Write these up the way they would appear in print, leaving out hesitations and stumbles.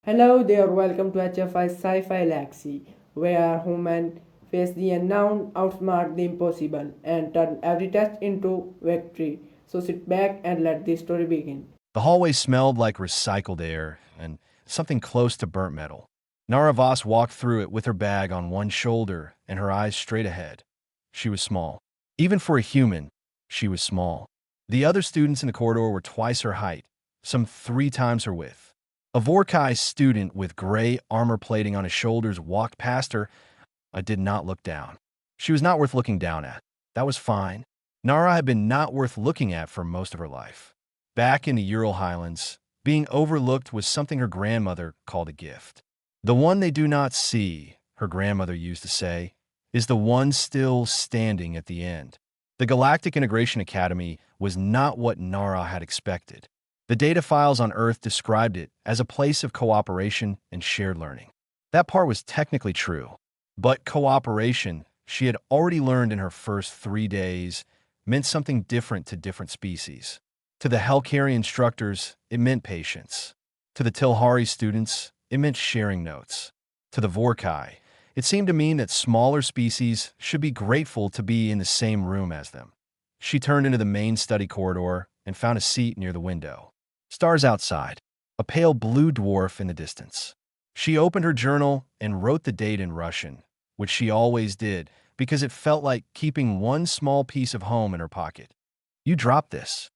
Hello there, welcome to HFY Sci-Fi Galaxy, where humans face the unknown, outsmart the impossible, and turn every test into victory. So sit back and let the story begin. The hallway smelled like recycled air and something close to burnt metal. Nara Voss walked through it with her bag on one shoulder and her eyes straight ahead. She was small. Even for a human, she was small. The other students in the corridor were twice her height, some 3 times her width. A Vorkai student with gray armor plating on his shoulders walked past her. I did not look down. She was not worth looking down at. That was fine. Nara had been not worth looking at for most of her life. Back in the Ural Highlands, being overlooked was something her grandmother called a gift. The one they do not see, her grandmother used to say, is the one still standing at the end. The Galactic Integration Academy was not what Nara had expected. The data files on Earth described it as a place of cooperation and shared learning. That part was technically true, but cooperation, she had already learned in her first 3 days, meant something different to different species. To the Helkari instructors, it meant patience. To the Tilhari students, it meant sharing notes. To the Vorkai, it seemed to mean that smaller species should be grateful to be in the same room as them. She turned into the main study corridor and found a seat near the window. Stars outside, a pale blue dwarf in the distance. She opened her journal and wrote the date in Russian, which she always did because it felt like keeping one small piece of home in her pocket. You dropped this.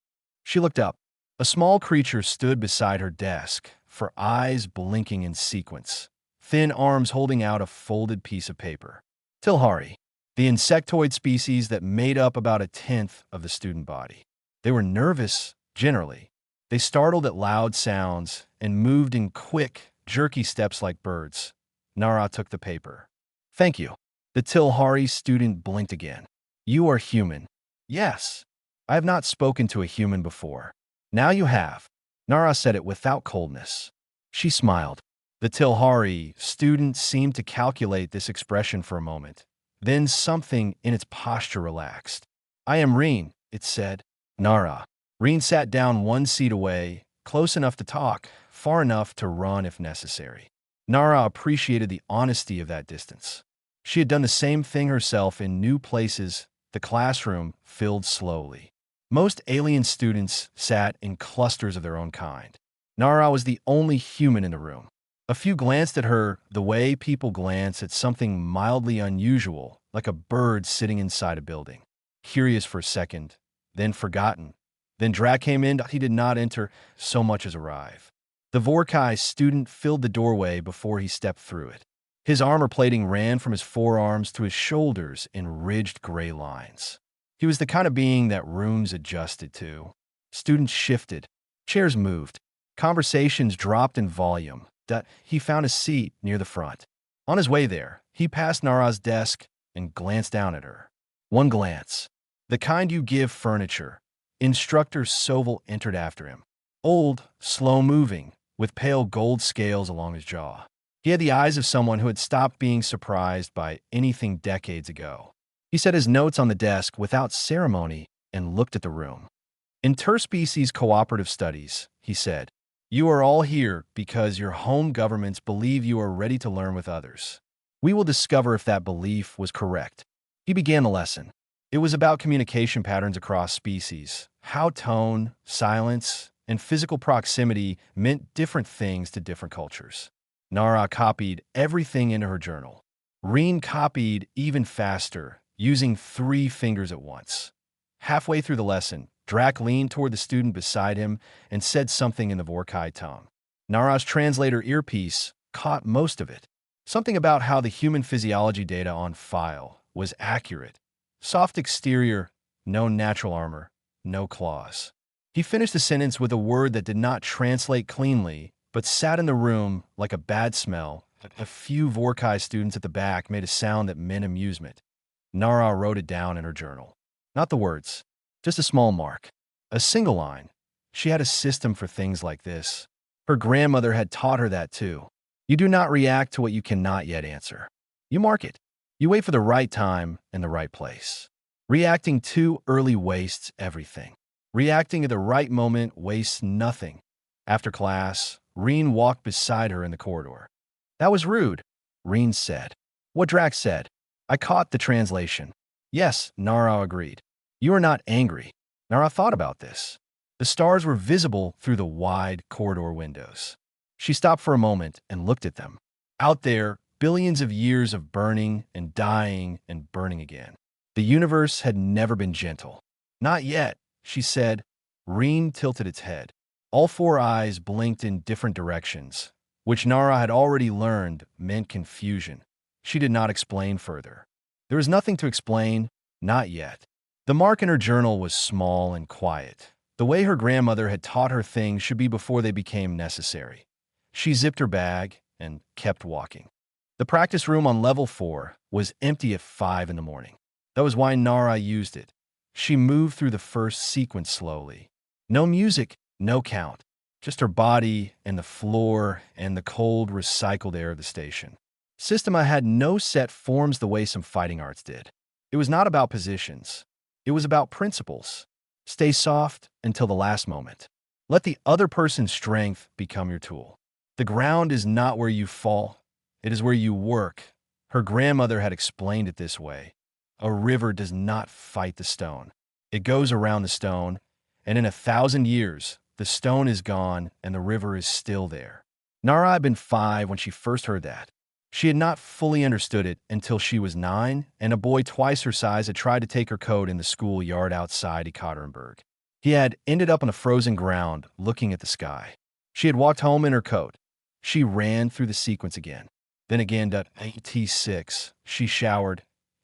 She looked up. A small creature stood beside her desk, for eyes blinking in sequence, thin arms holding out a folded piece of paper. Tilhari, the insectoid species that made up about a tenth of the student body. They were nervous, generally. They startled at loud sounds and moved in quick, jerky steps like birds. Nara took the paper. Thank you. The Tilhari student blinked again. You are human. Yes. I have not spoken to a human before. Now you have. Nara said it without coldness. She smiled. The Tilhari student seemed to calculate this expression for a moment. Then something in its posture relaxed. I am Reen, it said. Nara. Reen sat down one seat away, close enough to talk, far enough to run if necessary. Nara appreciated the honesty of that distance. She had done the same thing herself in new places. The classroom filled slowly. Most alien students sat in clusters of their own kind. Nara was the only human in the room. A few glanced at her the way people glance at something mildly unusual, like a bird sitting inside a building. Curious for a second, then forgotten. Then Drac came in. He did not enter, so much as arrive. The Vorkai student filled the doorway before he stepped through it. His armor plating ran from his forearms to his shoulders in ridged gray lines. He was the kind of being that rooms adjusted to. Students shifted. Chairs moved. Conversations dropped in volume. He found a seat near the front. On his way there, he passed Nara's desk and glanced down at her. One glance. The kind you give furniture. Instructor Soval entered after him. Old, slow-moving, with pale gold scales along his jaw. He had the eyes of someone who had stopped being surprised by anything decades ago. He set his notes on the desk without ceremony and looked at the room. Interspecies cooperative studies, he said. You are all here because your home governments believe you are ready to learn with others. We will discover if that belief was correct. He began the lesson. It was about communication patterns across species, how tone, silence, and physical proximity meant different things to different cultures. Nara copied everything into her journal. Reen copied even faster, using 3 fingers at once. Halfway through the lesson, Drac leaned toward the student beside him and said something in the Vorkai tongue. Nara's translator earpiece caught most of it. Something about how the human physiology data on file was accurate. Soft exterior, no natural armor, no claws. He finished the sentence with a word that did not translate cleanly, but sat in the room like a bad smell. A few Vorkai students at the back made a sound that meant amusement. Nara wrote it down in her journal. Not the words, just a small mark. A single line. She had a system for things like this. Her grandmother had taught her that too. You do not react to what you cannot yet answer. You mark it. You wait for the right time and the right place. Reacting too early wastes everything. Reacting at the right moment wastes nothing. After class, Reen walked beside her in the corridor. That was rude, Reen said. What Drax said. I caught the translation. Yes, Nara agreed. You are not angry. Nara thought about this. The stars were visible through the wide corridor windows. She stopped for a moment and looked at them. Out there, billions of years of burning and dying and burning again. The universe had never been gentle. Not yet, she said. Reen tilted its head. All four eyes blinked in different directions, which Nara had already learned meant confusion. She did not explain further. There was nothing to explain, not yet. The mark in her journal was small and quiet. The way her grandmother had taught her things should be before they became necessary. She zipped her bag and kept walking. The practice room on level 4 was empty at 5 in the morning. That was why Nara used it. She moved through the first sequence slowly. No music, no count. Just her body and the floor and the cold, recycled air of the station. Systema had no set forms the way some fighting arts did. It was not about positions. It was about principles. Stay soft until the last moment. Let the other person's strength become your tool. The ground is not where you fall. It is where you work. Her grandmother had explained it this way. A river does not fight the stone. It goes around the stone, and in 1,000 years, the stone is gone and the river is still there. Nara had been 5 when she first heard that. She had not fully understood it until she was 9, and a boy twice her size had tried to take her coat in the school yard outside Ekaterinburg. He had ended up on the frozen ground, looking at the sky. She had walked home in her coat. She ran through the sequence again. Then again at T6, she showered,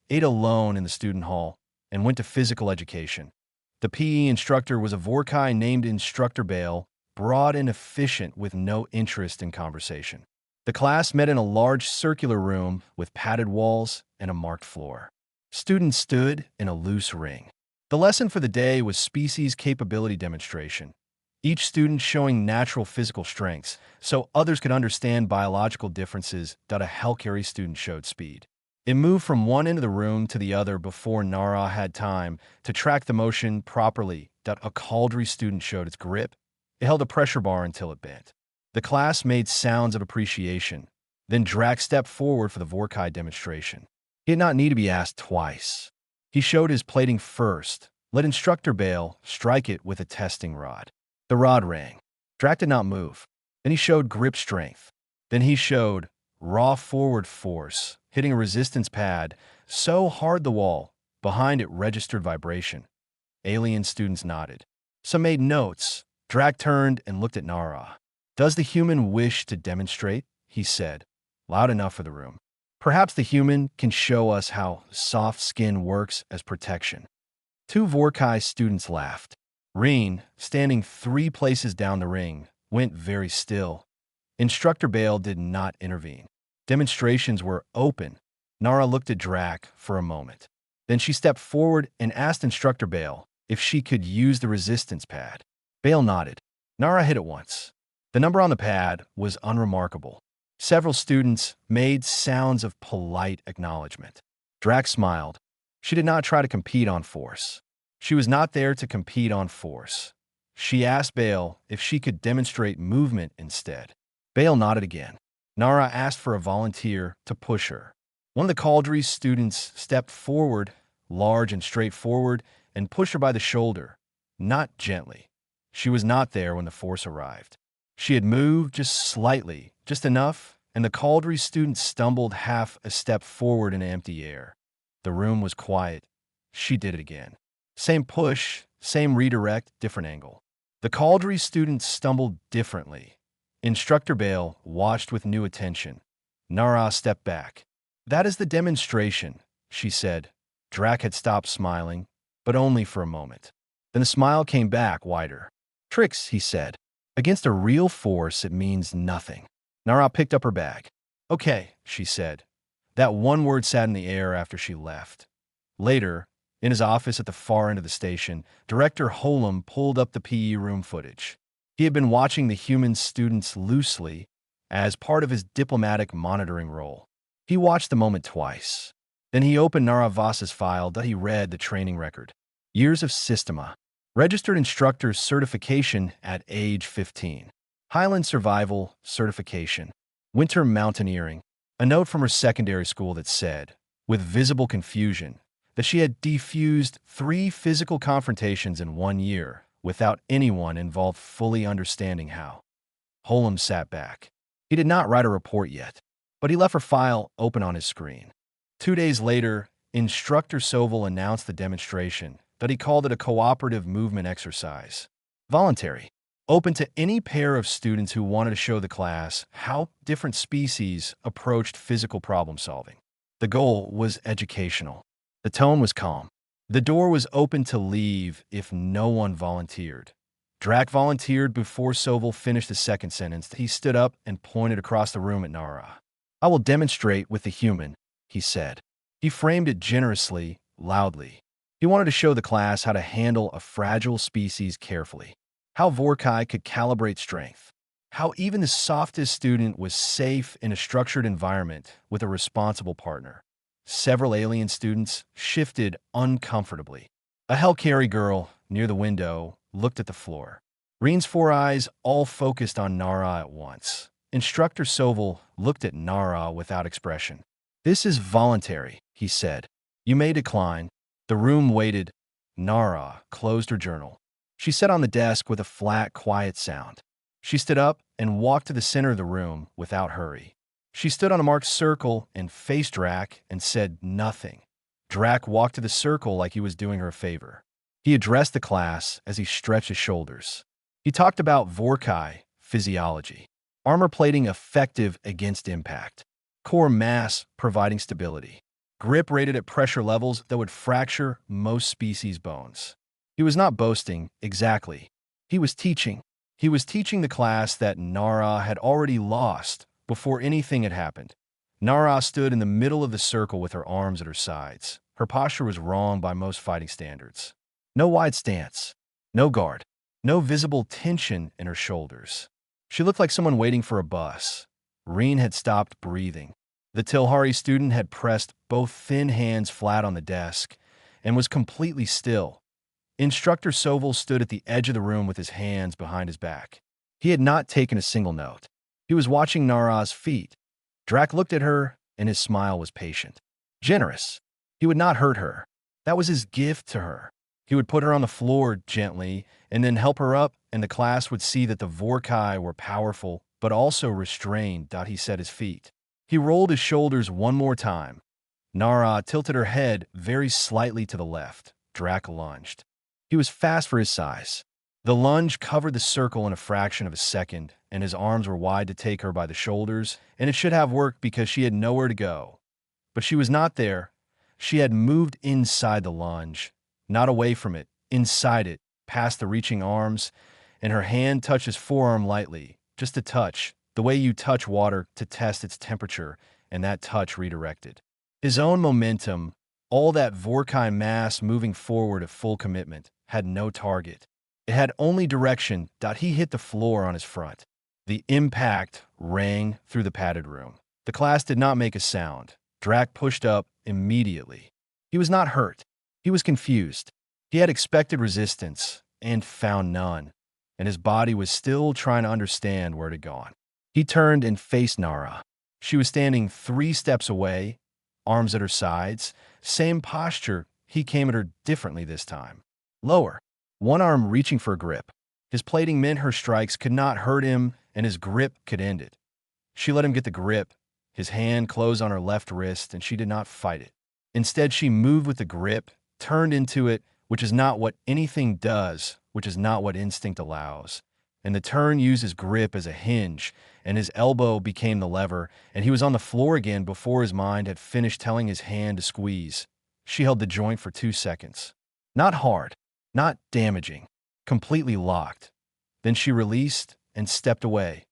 ate alone in the student hall, and went to physical education. The PE instructor was a Vorkai named Instructor Bale, broad and efficient with no interest in conversation. The class met in a large circular room with padded walls and a marked floor. Students stood in a loose ring. The lesson for the day was species capability demonstration, each student showing natural physical strengths so others could understand biological differences. A Helkari student showed speed. It moved from one end of the room to the other before Nara had time to track the motion properly. A Cauldry student showed its grip. It held a pressure bar until it bent. The class made sounds of appreciation. Then Drax stepped forward for the Vorkai demonstration. He did not need to be asked twice. He showed his plating first. Let Instructor Bale strike it with a testing rod. The rod rang. Drax did not move. Then he showed grip strength. Then he showed raw forward force, hitting a resistance pad so hard the wall behind it registered vibration. Alien students nodded. Some made notes. Drax turned and looked at Nara. Does the human wish to demonstrate? He said, loud enough for the room. Perhaps the human can show us how soft skin works as protection. 2 Vorkai students laughed. Reen, standing 3 places down the ring, went very still. Instructor Bale did not intervene. Demonstrations were open. Nara looked at Drax for a moment. Then she stepped forward and asked Instructor Bale if she could use the resistance pad. Bale nodded. Nara hit it once. The number on the pad was unremarkable. Several students made sounds of polite acknowledgement. Drax smiled. She did not try to compete on force. She was not there to compete on force. She asked Bale if she could demonstrate movement instead. Bale nodded again. Nara asked for a volunteer to push her. One of the Cauldry students stepped forward, large and straightforward, and pushed her by the shoulder, not gently. She was not there when the force arrived. She had moved just slightly, just enough, and the Cauldry student stumbled half a step forward in empty air. The room was quiet. She did it again. Same push, same redirect, different angle. The Cauldry student stumbled differently. Instructor Bale watched with new attention. Nara stepped back. That is the demonstration, she said. Drax had stopped smiling, but only for a moment. Then the smile came back wider. Tricks, he said. Against a real force, it means nothing. Nara picked up her bag. Okay, she said. That one word sat in the air after she left. Later, in his office at the far end of the station, Director Holm pulled up the PE room footage. He had been watching the human students loosely as part of his diplomatic monitoring role. He watched the moment twice. Then he opened Nara Voss's file that he read the training record. Years of Systema. Registered instructor's certification at age 15. Highland Survival Certification, Winter Mountaineering, a note from her secondary school that said, with visible confusion, that she had defused 3 physical confrontations in 1 year without anyone involved fully understanding how. Holm sat back. He did not write a report yet, but he left her file open on his screen. 2 days later, Instructor Sovol announced the demonstration, that he called it a cooperative movement exercise. Voluntary. Open to any pair of students who wanted to show the class how different species approached physical problem solving. The goal was educational. The tone was calm. The door was open to leave if no one volunteered. Drac volunteered before Sovol finished the second sentence. He stood up and pointed across the room at Nara. "I will demonstrate with the human," he said. He framed it generously, loudly. He wanted to show the class how to handle a fragile species carefully, how Vorkai could calibrate strength, how even the softest student was safe in a structured environment with a responsible partner. Several alien students shifted uncomfortably. A Hellcarry girl near the window looked at the floor. Reen's 4 eyes all focused on Nara at once. Instructor Sovol looked at Nara without expression. "This is voluntary," he said. "You may decline." The room waited. Nara closed her journal. She sat on the desk with a flat, quiet sound. She stood up and walked to the center of the room without hurry. She stood on a marked circle and faced Drac and said nothing. Drac walked to the circle like he was doing her a favor. He addressed the class as he stretched his shoulders. He talked about Vorkai physiology, armor plating effective against impact, core mass providing stability, grip rated at pressure levels that would fracture most species' bones. He was not boasting, exactly. He was teaching. He was teaching the class that Nara had already lost before anything had happened. Nara stood in the middle of the circle with her arms at her sides. Her posture was wrong by most fighting standards. No wide stance, no guard, no visible tension in her shoulders. She looked like someone waiting for a bus. Reen had stopped breathing. The Tilhari student had pressed both thin hands flat on the desk and was completely still. Instructor Sovol stood at the edge of the room with his hands behind his back. He had not taken a single note. He was watching Nara's feet. Drac looked at her, and his smile was patient. Generous. He would not hurt her. That was his gift to her. He would put her on the floor gently, and then help her up, and the class would see that the Vorkai were powerful, but also restrained. He set his feet. He rolled his shoulders one more time. Nara tilted her head very slightly to the left. Drac lunged. He was fast for his size. The lunge covered the circle in a fraction of a second, and his arms were wide to take her by the shoulders, and it should have worked because she had nowhere to go. But she was not there. She had moved inside the lunge, not away from it, inside it, past the reaching arms, and her hand touched his forearm lightly, just a touch, the way you touch water to test its temperature, and that touch redirected. His own momentum, all that Vorkai mass moving forward at full commitment, had no target. It had only direction. He hit the floor on his front. The impact rang through the padded room. The class did not make a sound. Drac pushed up immediately. He was not hurt. He was confused. He had expected resistance and found none, and his body was still trying to understand where it had gone. He turned and faced Nara. She was standing 3 steps away, arms at her sides, same posture. He came at her differently this time. Lower, one arm reaching for a grip. His plating meant her strikes could not hurt him, and his grip could end it. She let him get the grip. His hand closed on her left wrist, and she did not fight it. Instead, she moved with the grip, turned into it, which is not what anything does, which is not what instinct allows. And the turn used his grip as a hinge, and his elbow became the lever, and he was on the floor again before his mind had finished telling his hand to squeeze. She held the joint for 2 seconds. Not hard, not damaging, completely locked. Then she released and stepped away.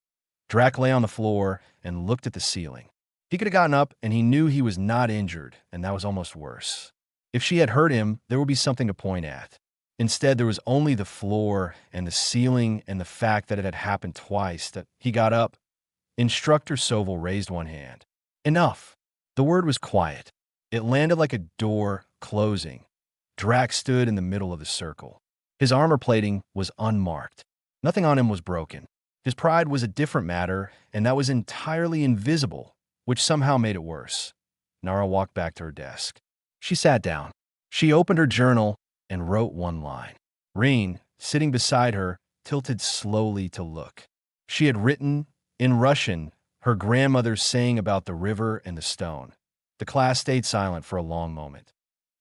Drac lay on the floor and looked at the ceiling. He could have gotten up, and he knew he was not injured, and that was almost worse. If she had hurt him, there would be something to point at. Instead, there was only the floor and the ceiling and the fact that it had happened twice. That he got up. Instructor Sovol raised one hand. Enough. The word was quiet. It landed like a door closing. Drac stood in the middle of the circle. His armor plating was unmarked. Nothing on him was broken. His pride was a different matter, and that was entirely invisible, which somehow made it worse. Nara walked back to her desk. She sat down. She opened her journal and wrote one line. Reen, sitting beside her, tilted slowly to look. She had written, in Russian, her grandmother's saying about the river and the stone. The class stayed silent for a long moment.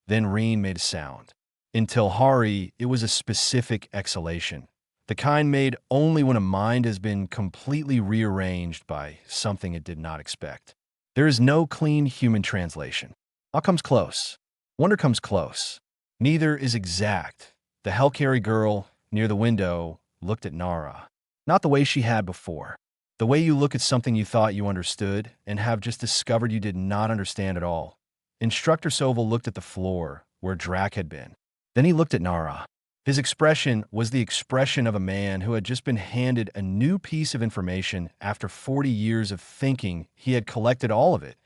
Then Reen made a sound. In Tilhari, it was a specific exhalation, the kind made only when a mind has been completely rearranged by something it did not expect. There is no clean human translation. All comes close. Wonder comes close. Neither is exact. The Hellcarry girl, near the window, looked at Nara. Not the way she had before. The way you look at something you thought you understood and have just discovered you did not understand at all. Instructor Soval looked at the floor, where Drac had been. Then he looked at Nara. His expression was the expression of a man who had just been handed a new piece of information after 40 years of thinking he had collected all of it.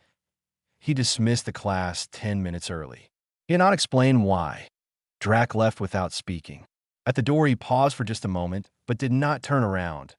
He dismissed the class 10 minutes early. He had not explained why. Drac left without speaking. At the door, he paused for just a moment, but did not turn around.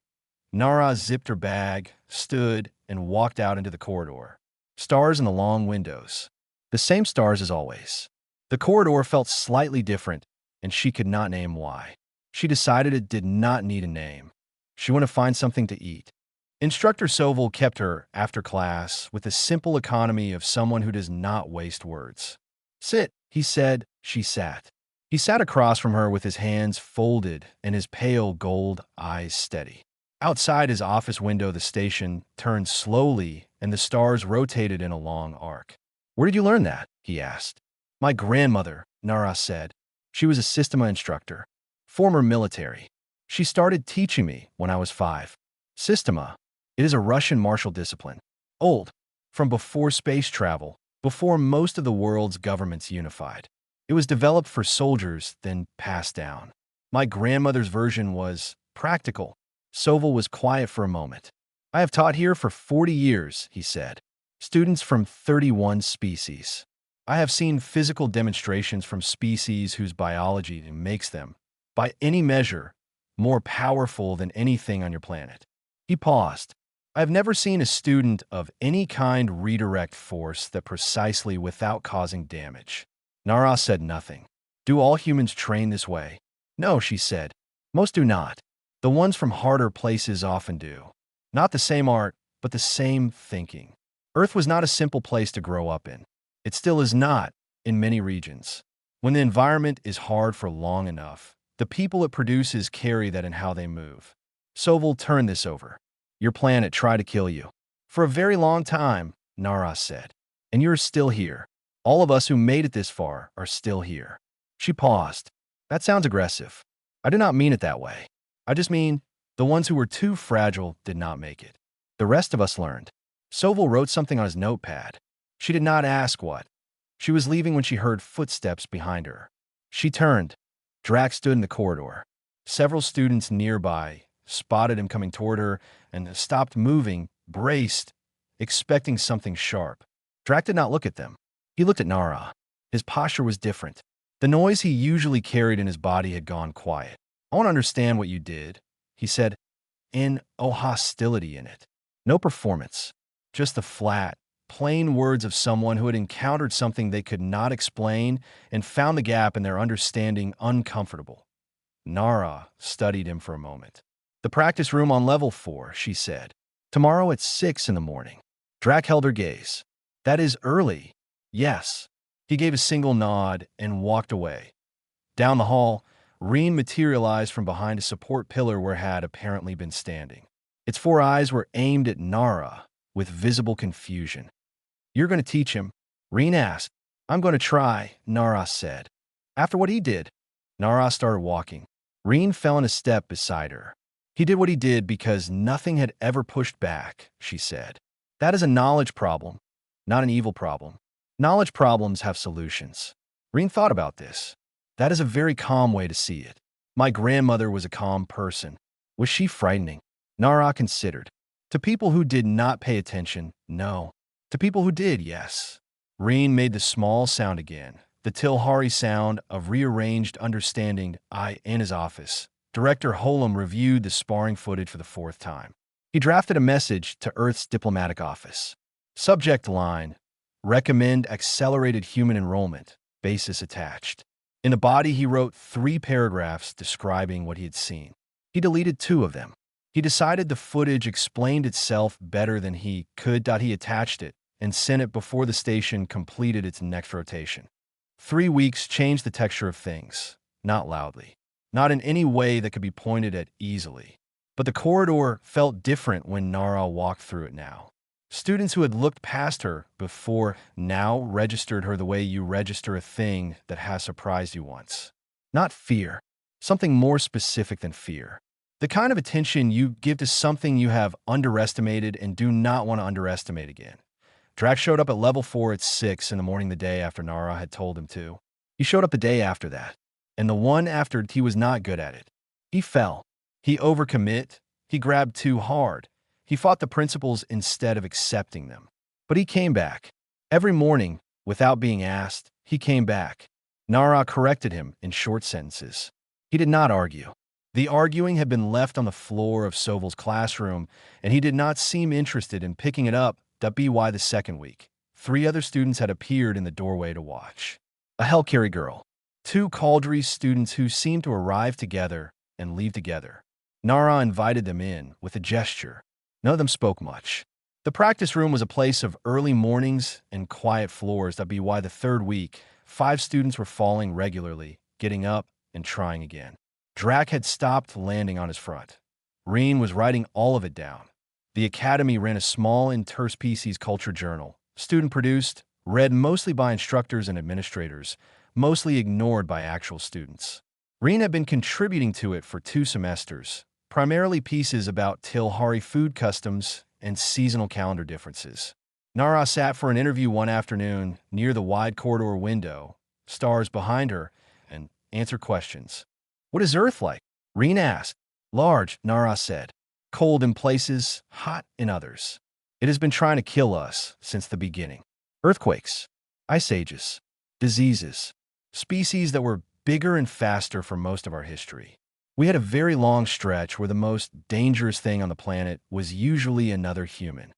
Nara zipped her bag, stood, and walked out into the corridor. Stars in the long windows. The same stars as always. The corridor felt slightly different, and she could not name why. She decided it did not need a name. She wanted to find something to eat. Instructor Soval kept her after class with the simple economy of someone who does not waste words. Sit, he said. She sat. He sat across from her with his hands folded and his pale gold eyes steady. Outside his office window, the station turned slowly and the stars rotated in a long arc. Where did you learn that? He asked. My grandmother, Nara said. She was a Systema instructor, former military. She started teaching me when I was 5. Systema, it is a Russian martial discipline. Old, from before space travel, before most of the world's governments unified. It was developed for soldiers, then passed down. My grandmother's version was practical. Soval was quiet for a moment. I have taught here for 40 years, he said. Students from 31 species. I have seen physical demonstrations from species whose biology makes them, by any measure, more powerful than anything on your planet. He paused. I have never seen a student of any kind redirect force that precisely without causing damage. Nara said nothing. Do all humans train this way? No, she said. Most do not. The ones from harder places often do. Not the same art, but the same thinking. Earth was not a simple place to grow up in. It still is not, in many regions. When the environment is hard for long enough, the people it produces carry that in how they move. Soval turned this over. Your planet tried to kill you. For a very long time, Nara said. And you're still here. All of us who made it this far are still here. She paused. That sounds aggressive. I do not mean it that way. I just mean the ones who were too fragile did not make it. The rest of us learned. Soval wrote something on his notepad. She did not ask what. She was leaving when she heard footsteps behind her. She turned. Drac stood in the corridor. Several students nearby spotted him coming toward her and stopped moving, braced, expecting something sharp. Drac did not look at them. He looked at Nara. His posture was different. The noise he usually carried in his body had gone quiet. I want to understand what you did, he said, and hostility in it. No performance, just the flat, plain words of someone who had encountered something they could not explain and found the gap in their understanding uncomfortable. Nara studied him for a moment. The practice room on level 4, she said. Tomorrow at 6 in the morning. Drac held her gaze. That is early. Yes. He gave a single nod and walked away. Down the hall, Reen materialized from behind a support pillar where had apparently been standing. Its 4 eyes were aimed at Nara with visible confusion. You're going to teach him? Reen asked. I'm going to try, Nara said. After what he did, Nara started walking. Reen fell in a step beside her. He did what he did because nothing had ever pushed back, she said. That is a knowledge problem, not an evil problem. Knowledge problems have solutions. Reen thought about this. That is a very calm way to see it. My grandmother was a calm person. Was she frightening? Nara considered. To people who did not pay attention, no. To people who did, yes. Reen made the small sound again, the Tilhari sound of rearranged understanding in his office. Director Holum reviewed the sparring footage for the fourth time. He drafted a message to Earth's diplomatic office. Subject line: recommend accelerated human enrollment, basis attached. In the body, he wrote 3 paragraphs describing what he had seen. He deleted 2 of them. He decided the footage explained itself better than he could. He attached it and sent it before the station completed its next rotation. 3 weeks changed the texture of things, not loudly, not in any way that could be pointed at easily. But the corridor felt different when Nara walked through it now. Students who had looked past her before now registered her the way you register a thing that has surprised you once. Not fear, something more specific than fear. The kind of attention you give to something you have underestimated and do not want to underestimate again. Drax showed up at level 4 at 6 in the morning the day after Nara had told him to. He showed up the day after that, and the one after he was not good at it. He fell. He overcommit. He grabbed too hard. He fought the principles instead of accepting them. But he came back. Every morning, without being asked, he came back. Nara corrected him in short sentences. He did not argue. The arguing had been left on the floor of Soval's classroom, and he did not seem interested in picking it up. By the second week, 3 other students had appeared in the doorway to watch. A Hellcarry girl, 2 Cauldry students who seemed to arrive together and leave together. Nara invited them in with a gesture. None of them spoke much. The practice room was a place of early mornings and quiet floors. By the third week, 5 students were falling regularly, getting up and trying again. Drac had stopped landing on his front. Reen was writing all of it down. The Academy ran a small interspecies culture journal, student-produced, read mostly by instructors and administrators, mostly ignored by actual students. Reen had been contributing to it for 2 semesters, primarily pieces about Tilhari food customs and seasonal calendar differences. Nara sat for an interview one afternoon near the wide corridor window, stars behind her, and answered questions. "What is Earth like?" Reen asked. "Large," Nara said. "Cold in places, hot in others. It has been trying to kill us since the beginning. Earthquakes, ice ages, diseases, species that were bigger and faster for most of our history. We had a very long stretch where the most dangerous thing on the planet was usually another human."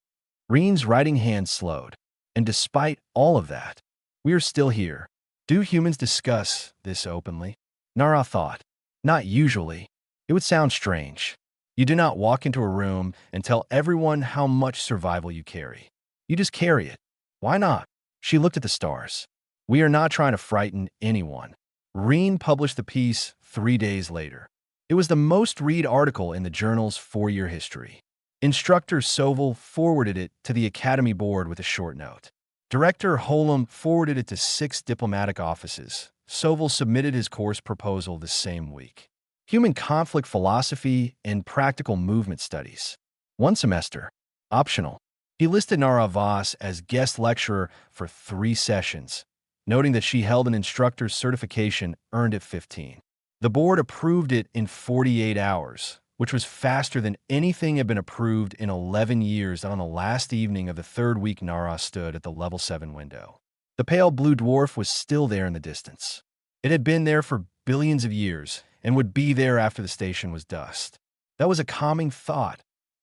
Reen's writing hand slowed. "And despite all of that, we are still here. Do humans discuss this openly?" Nara thought. Not usually. It would sound strange. You do not walk into a room and tell everyone how much survival you carry. You just carry it. Why not? She looked at the stars. "We are not trying to frighten anyone." Reen published the piece 3 days later. It was the most read article in the journal's 4-year history. Instructor Soval forwarded it to the Academy board with a short note. Director Holum forwarded it to 6 diplomatic offices. Soval submitted his course proposal the same week. Human conflict philosophy and practical movement studies. 1 semester. Optional. He listed Nara Voss as guest lecturer for 3 sessions, noting that she held an instructor's certification earned at 15. The board approved it in 48 hours, which was faster than anything had been approved in 11 years. On the last evening of the 3rd week, Nara stood at the level 7 window. The pale blue dwarf was still there in the distance. It had been there for billions of years and would be there after the station was dust. That was a calming thought.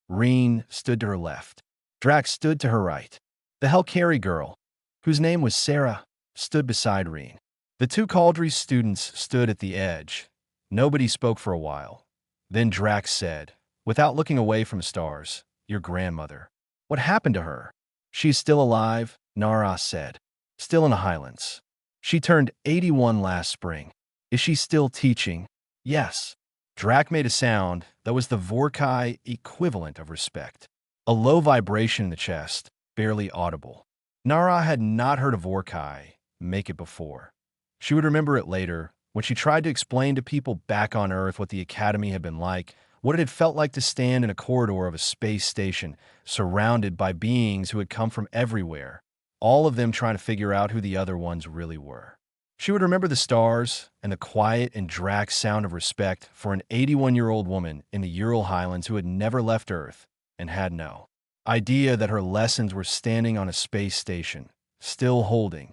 Reen stood to her left. Drax stood to her right. The Hellcarry girl, whose name was Sarah, stood beside Reen. The 2 Cauldry students stood at the edge. Nobody spoke for a while. Then Drax said, without looking away from the stars, "Your grandmother. What happened to her?" "She's still alive," Nara said. "Still in the Highlands. She turned 81 last spring." "Is she still teaching?" "Yes." Drac made a sound that was the Vorkai equivalent of respect. A low vibration in the chest, barely audible. Nara had not heard a Vorkai make it before. She would remember it later, when she tried to explain to people back on Earth what the Academy had been like, what it had felt like to stand in a corridor of a space station, surrounded by beings who had come from everywhere, all of them trying to figure out who the other ones really were. She would remember the stars and the quiet and Drac sound of respect for an 81-year-old woman in the Ural Highlands who had never left Earth and had no idea that her lessons were standing on a space station, still holding